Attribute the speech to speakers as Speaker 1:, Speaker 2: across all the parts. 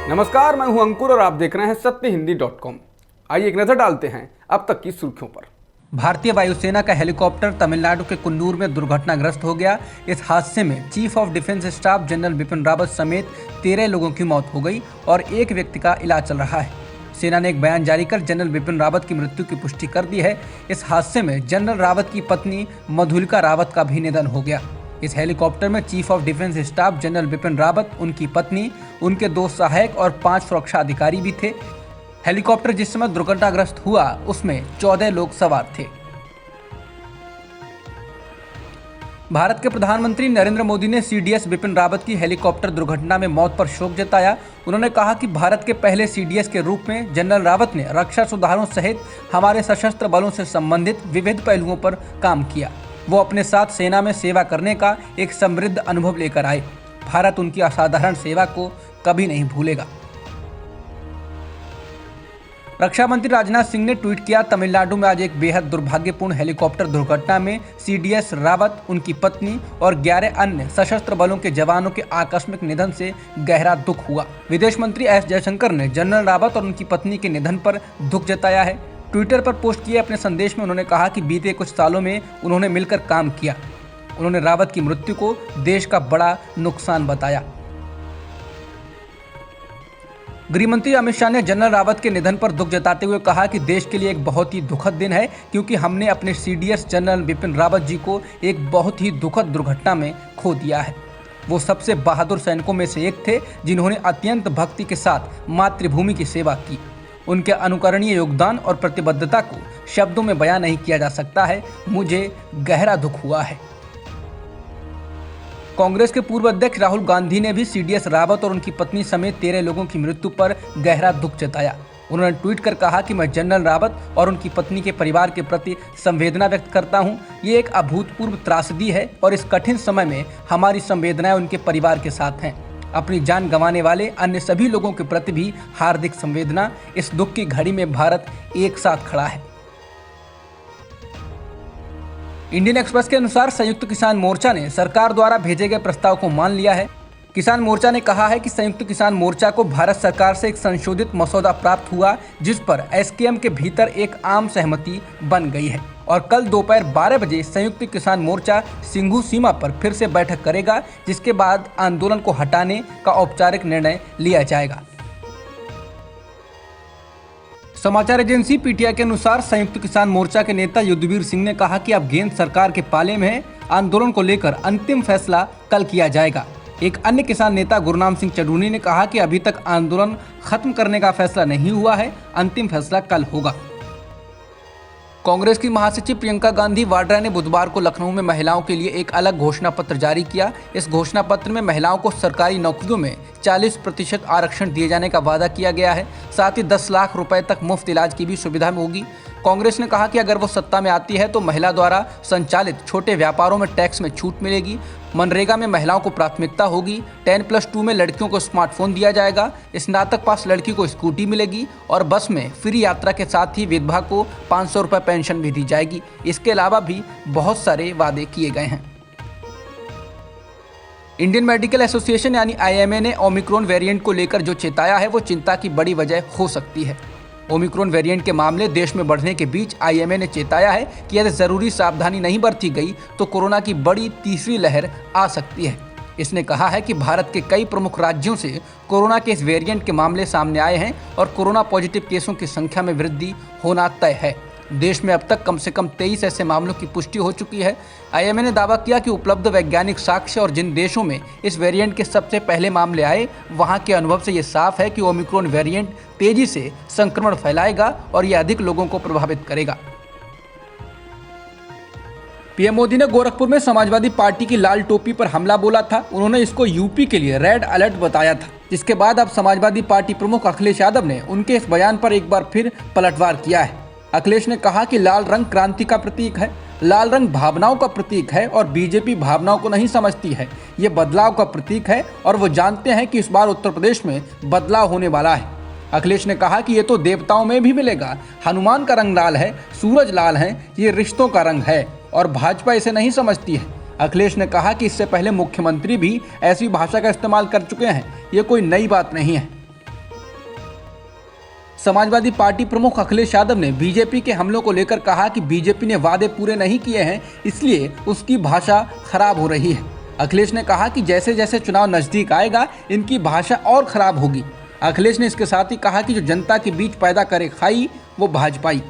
Speaker 1: नमस्कार, मैं हूं अंकुर और आप देख रहे हैं सत्यहिंदी.com। आइए एक नजर डालते हैं अब तक की सुर्खियों पर।
Speaker 2: भारतीय वायुसेना का हेलीकॉप्टर तमिलनाडु के कुन्नूर में दुर्घटनाग्रस्त हो गया। इस हादसे में chief of defence staff general Bipin Rawat समेत 13 लोगों की मौत हो गई और एक व्यक्ति का इलाज चल रहा है। सेना ने एक बयान जारी कर जनरल बिपिन रावत की मृत्यु की पुष्टि कर दी है। इस हादसे में जनरल रावत की पत्नी मधुलिका रावत का भी निधन हो गया। इस हेलीकॉप्टर में chief of defence staff general Bipin Rawat, उनकी पत्नी, उनके 2 सहायक और 5 सुरक्षा अधिकारी भी थे। हेलीकॉप्टर जिस समय दुर्घटनाग्रस्त हुआ उसमें 14 लोग सवार थे। भारत के प्रधानमंत्री नरेंद्र मोदी ने सीडीएस बिपिन रावत की हेलीकॉप्टर दुर्घटना में मौत पर शोक जताया। उन्होंने कहा कि भारत के पहले सीडीएस के रूप में जनरल रावत ने रक्षा सुधारों सहित हमारे सशस्त्र बलों से संबंधित विविध पहलुओं पर काम किया। वो अपने साथ सेना में सेवा करने का एक समृद्ध अनुभव लेकर आए। भारत उनकी असाधारण सेवा को कभी नहीं भूलेगा। रक्षा मंत्री राजनाथ सिंह ने ट्वीट किया, तमिलनाडु में आज एक बेहद दुर्भाग्यपूर्ण हेलीकॉप्टर दुर्घटना में सीडीएस रावत, उनकी पत्नी और 11 अन्य सशस्त्र बलों के जवानों के आकस्मिक निधन से गहरा दुख हुआ। विदेश मंत्री एस जयशंकर ने जनरल रावत और उनकी पत्नी के निधन पर दुख जताया है। ट्विटर पर पोस्ट किए अपने संदेश में उन्होंने कहा कि बीते कुछ सालों में उन्होंने मिलकर काम किया। उन्होंने रावत की मृत्यु को देश का बड़ा नुकसान बताया। गृह मंत्री अमित शाह ने जनरल रावत के निधन पर दुख जताते हुए कहा कि देश के लिए एक बहुत ही दुखद दिन है, क्योंकि हमने अपने सीडीएस जनरल बिपिन रावत जी को एक बहुत ही दुखद दुर्घटना में खो दिया है। वो सबसे बहादुर सैनिकों में से एक थे जिन्होंने अत्यंत भक्ति के साथ मातृभूमि की सेवा की। उनके अनुकरणीय योगदान और प्रतिबद्धता को शब्दों में बयां नहीं किया जा सकता है। मुझे गहरा दुख हुआ है। कांग्रेस के पूर्व अध्यक्ष राहुल गांधी ने भी सीडीएस रावत और उनकी पत्नी समेत 13 लोगों की मृत्यु पर गहरा दुख जताया। उन्होंने ट्वीट कर कहा कि मैं जनरल रावत और उनकी पत्नी के परिवार के प्रति संवेदना व्यक्त करता हूं। ये एक अभूतपूर्व त्रासदी है और इस कठिन समय में हमारी संवेदनाएं उनके परिवार के साथ हैं। अपनी जान गंवाने वाले अन्य सभी लोगों के प्रति भी हार्दिक संवेदना। इस दुख की घड़ी में भारत एक साथ खड़ा है। इंडियन एक्सप्रेस के अनुसार संयुक्त किसान मोर्चा ने सरकार द्वारा भेजे गए प्रस्ताव को मान लिया है। किसान मोर्चा ने कहा है कि संयुक्त किसान मोर्चा को भारत सरकार से एक संशोधित मसौदा प्राप्त हुआ, जिस पर एसकेएम के भीतर एक आम सहमति बन गई है और कल दोपहर 12 बजे संयुक्त किसान मोर्चा सिंघू सीमा पर फिर से बैठक करेगा, जिसके बाद आंदोलन को हटाने का औपचारिक निर्णय लिया जाएगा। समाचार एजेंसी पीटीआई के अनुसार संयुक्त किसान मोर्चा के नेता युद्धवीर सिंह ने कहा कि अब गेंद सरकार के पाले में है। आंदोलन को लेकर अंतिम फैसला कल किया जाएगा। एक अन्य किसान नेता गुरनाम सिंह चडूनी ने कहा कि अभी तक आंदोलन खत्म करने का फैसला नहीं हुआ है, अंतिम फैसला कल होगा। कांग्रेस की महासचिव प्रियंका गांधी वाड्रा ने बुधवार को लखनऊ में महिलाओं के लिए एक अलग घोषणा पत्र जारी किया। इस घोषणा पत्र में महिलाओं को सरकारी नौकरियों में 40% आरक्षण दिए जाने का वादा किया गया है। साथ ही 10 लाख रुपए तक मुफ्त इलाज की भी सुविधा होगी। कांग्रेस ने कहा कि अगर वो सत्ता में आती है तो महिला द्वारा संचालित छोटे व्यापारों में टैक्स में छूट मिलेगी। मनरेगा में महिलाओं को प्राथमिकता होगी। 10+2 में लड़कियों को स्मार्टफोन दिया जाएगा। स्नातक पास लड़की को स्कूटी मिलेगी और बस में फ्री यात्रा के साथ ही विधवा को 500 रुपये पेंशन भी दी जाएगी। इसके अलावा भी बहुत सारे वादे किए गए हैं। इंडियन मेडिकल एसोसिएशन यानी आईएमए ने ओमिक्रॉन वेरिएंट को लेकर जो चेताया है वो चिंता की बड़ी वजह हो सकती है। ओमिक्रॉन वेरिएंट के मामले देश में बढ़ने के बीच आईएमए ने चेताया है कि यदि जरूरी सावधानी नहीं बरती गई तो कोरोना की बड़ी तीसरी लहर आ सकती है। इसने कहा है कि भारत के कई प्रमुख राज्यों से कोरोना के इस वेरिएंट के मामले सामने आए हैं और कोरोना पॉजिटिव केसों की संख्या में वृद्धि होना तय है। देश में अब तक कम से कम 23 ऐसे मामलों की पुष्टि हो चुकी है। आईएमए ने दावा किया कि उपलब्ध वैज्ञानिक साक्ष्य और जिन देशों में इस वेरिएंट के सबसे पहले मामले आए वहां के अनुभव से ये साफ है कि ओमिक्रॉन वेरिएंट तेजी से संक्रमण फैलाएगा और ये अधिक लोगों को प्रभावित करेगा। पीएम मोदी ने गोरखपुर में समाजवादी पार्टी की लाल टोपी पर हमला बोला था। उन्होंने इसको यूपी के लिए रेड अलर्ट बताया था, जिसके बाद अब समाजवादी पार्टी प्रमुख अखिलेश यादव ने उनके इस बयान पर एक बार फिर पलटवार किया है। अखिलेश ने कहा कि लाल रंग क्रांति का प्रतीक है, लाल रंग भावनाओं का प्रतीक है और बीजेपी भावनाओं को नहीं समझती है। ये बदलाव का प्रतीक है और वो जानते हैं कि इस बार उत्तर प्रदेश में बदलाव होने वाला है। अखिलेश ने कहा कि ये तो देवताओं में भी मिलेगा। हनुमान का रंग लाल है, सूरज लाल है, ये रिश्तों का रंग है और भाजपा इसे नहीं समझती है। अखिलेश ने कहा कि इससे पहले मुख्यमंत्री भी ऐसी भाषा का इस्तेमाल कर चुके हैं, ये कोई नई बात नहीं है। समाजवादी पार्टी प्रमुख अखिलेश यादव ने बीजेपी के हमलों को लेकर कहा कि बीजेपी ने वादे पूरे नहीं किए हैं, इसलिए उसकी भाषा खराब हो रही है। अखिलेश ने कहा कि जैसे जैसे चुनाव नजदीक आएगा इनकी भाषा और खराब होगी। अखिलेश ने इसके साथ ही कहा कि जो जनता के बीच पैदा करे खाई वो भाजपाई।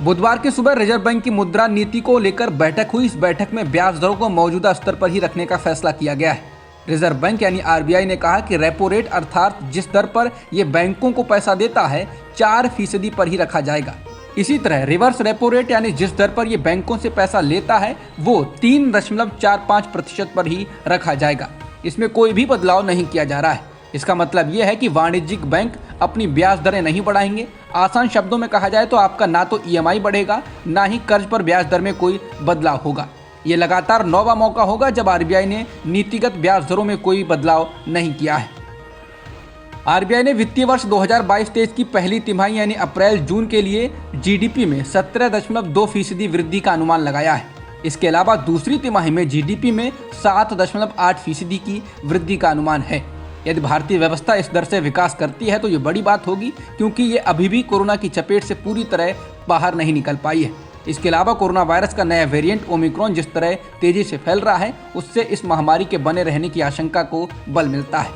Speaker 2: बुधवार की सुबह रिजर्व बैंक की मुद्रा नीति को लेकर बैठक हुई। इस बैठक में ब्याज दरों को मौजूदा स्तर पर ही रखने का फैसला किया गया है। रिजर्व बैंक यानी आरबीआई ने कहा कि रेपो रेट अर्थात जिस दर पर ये बैंकों को पैसा देता है 4% पर ही रखा जाएगा। इसी तरह रिवर्स रेपो रेट यानी जिस दर पर ये बैंकों से पैसा लेता है वो 3.45% पर ही रखा जाएगा। इसमें कोई भी बदलाव नहीं किया जा रहा है। इसका मतलब ये है कि वाणिज्यिक बैंक अपनी ब्याज दरें नहीं बढ़ाएंगे। आसान शब्दों में कहा जाए तो आपका ना तो ईएमआई बढ़ेगा, ना ही कर्ज पर ब्याज दर में कोई बदलाव होगा। ये लगातार 9वां मौका होगा जब आरबीआई ने नीतिगत ब्याज दरों में कोई बदलाव नहीं किया है। आरबीआई ने वित्तीय वर्ष 2022-23 की पहली तिमाही यानी अप्रैल जून के लिए जीडीपी में 17.2% वृद्धि का अनुमान लगाया है। इसके अलावा दूसरी तिमाही में जीडीपी में 7.8% की वृद्धि का अनुमान है। यदि भारतीय व्यवस्था इस दर से विकास करती है तो ये बड़ी बात होगी, क्योंकि ये अभी भी कोरोना की चपेट से पूरी तरह बाहर नहीं निकल पाई है। इसके अलावा कोरोना वायरस का नया वेरिएंट ओमिक्रॉन जिस तरह तेजी से फैल रहा है उससे इस महामारी के बने रहने की आशंका को बल मिलता है।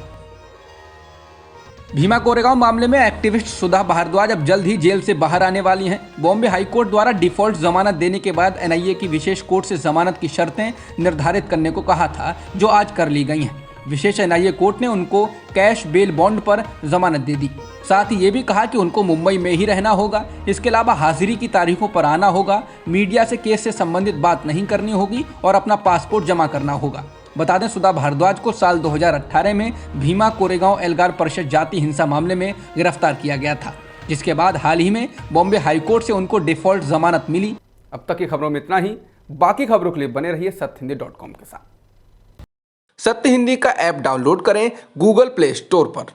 Speaker 2: भीमा कोरेगांव मामले में एक्टिविस्ट सुधा भारद्वाज अब जल्द ही जेल से बाहर आने वाली हैं। बॉम्बे हाईकोर्ट द्वारा डिफॉल्ट जमानत देने के बाद एनआईए की विशेष कोर्ट से जमानत की शर्तें निर्धारित करने को कहा था, जो आज कर ली गई हैं। विशेष एनआईए कोर्ट ने उनको कैश बेल बॉन्ड पर जमानत दे दी। साथ ही ये भी कहा कि उनको मुंबई में ही रहना होगा। इसके अलावा हाजिरी की तारीखों पर आना होगा, मीडिया से केस से संबंधित बात नहीं करनी होगी और अपना पासपोर्ट जमा करना होगा। बता दें, सुधा भारद्वाज को साल 2018 में भीमा कोरेगांव एल्गार परिषद जाति हिंसा मामले में गिरफ्तार किया गया था, जिसके बाद हाल ही में बॉम्बे हाईकोर्ट से उनको डिफॉल्ट जमानत मिली।
Speaker 1: अब तक की खबरों में इतना ही। बाकी खबरों के लिए बने रहिए सत्यहिंदी.com के साथ।
Speaker 2: सत्य हिंदी का ऐप डाउनलोड करें गूगल प्ले स्टोर पर।